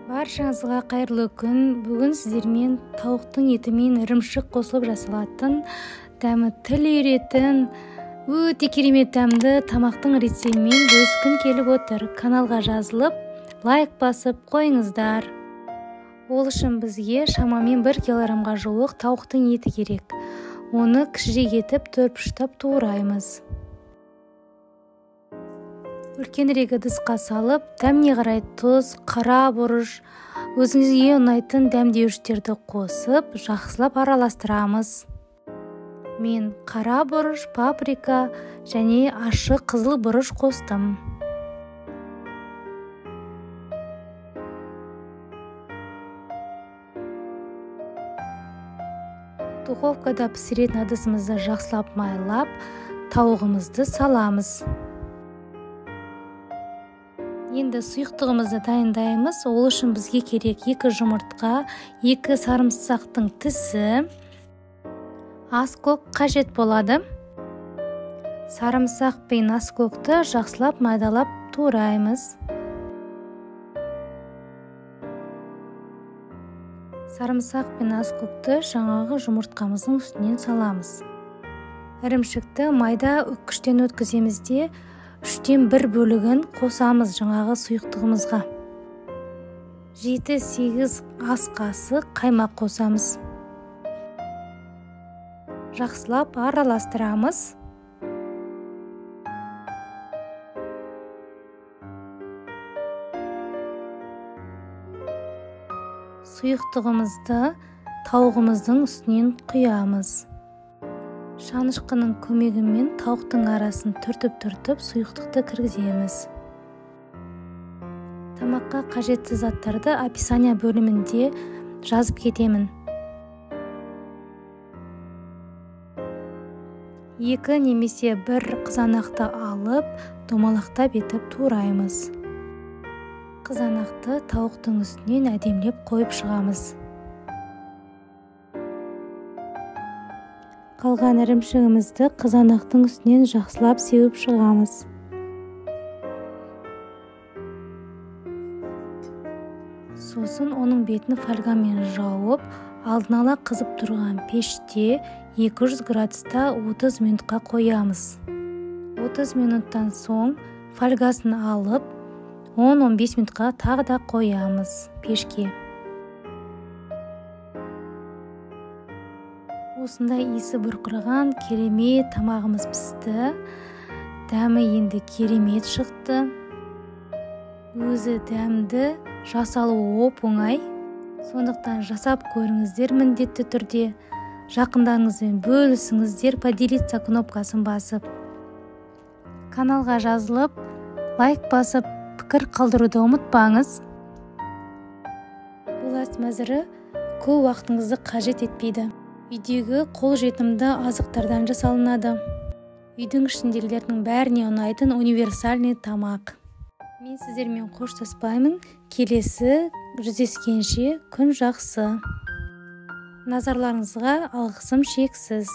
Баршаңызға қайырлы күн. Бүгін сіздермен тауықтың еті мен ірімшік қосылып жасалатын, дәмі тіл үйіретін, өте керемет дәмді тамақтың рецептімен бөліскім келіп отыр. Каналға жазылып, лайк басып қойыңыздар. Ол үшін бізге шамамен 1 килограммға жуық тауықтың еті керек. Оны кішірек етіп төрпіштап туыраймыз. Үлкенірек ыдысқа салып, дәміне қарай тұз, қара бұрыш, өзіңізге ұнайтын дәмдеуіштерді қосып, жақсылап араластырамыз. Мен қара бұрыш, паприка және ашық қызыл бұрыш қостым. Духовкада пісіретін ыдысымызды жақсылап майлап, тауығымызды саламыз. Енді сұйықтығымызды дайындаймыз. Ол үшін бізге керек 2 жұмыртқа, 2 сарымсақтың тісі, аскөк қажет болады. Сарымсақ пен аскөкті жақсылап майдалап тураймыз. Сарымсақ пен аскөкті жаңағы жұмыртқамыздың үстінен саламыз. Ірімшікті майда үккіштен өткіземіз де 3-тен 1 бөлігін қосамыз жаңағы сұйықтығымызға. 7-8 ас қасық қаймақ қосамыз. Жақсылап араластырамыз. Сұйықтығымызды тауығымыздың үстінен құямыз. Шанышқының көмегімен тауықтың арасын түртіп сұйықтықты кіргіземіз. Тамаққа қажетті заттарды описание бөлімінде жазып кетемін. 2 немесе 1 қызанақты алып, домалақтап етіп тураймыз. Қызанақты тауықтың үстінен әдемілеп қойып шығамыз. Қалған ірімшігімізді қызанақтың үстінен жақсылап сеуіп шығамыз. Сосын оның бетін фольгамен жауып, алдын ала қызып тұрған пеште 200 градуста 30 минутқа қоямыз. 30 минуттан соң фольгасын алып, 10-15 минутқа тағы да қоямыз пешке. Осындай иісі бұрқыраған керемет тамағымыз пісті. Дәмі енді керемет шықты. Өзі дәмді, жасалуы оп-оңай. Сондықтан жасап көріңіздер міндетті түрде. Жақындарыңызбен бөлісіңіздер, поделиться кнопкасын басып. Каналға жазылып, лайк басып, пікір қалдыруды ұмытпаңыз. Бұл ас мәзірі көп уақытыңызды қажет етпейді. Үйдегі қол жетімді азықтардан жасалынады. Үйдің ішіндегілердің бәріне ұнайтын универсальный тамақ. Мен сіздермен қоштаспаймын. Келесі жүздескенше күн жақсы. Назарларыңызға алғысым шексіз.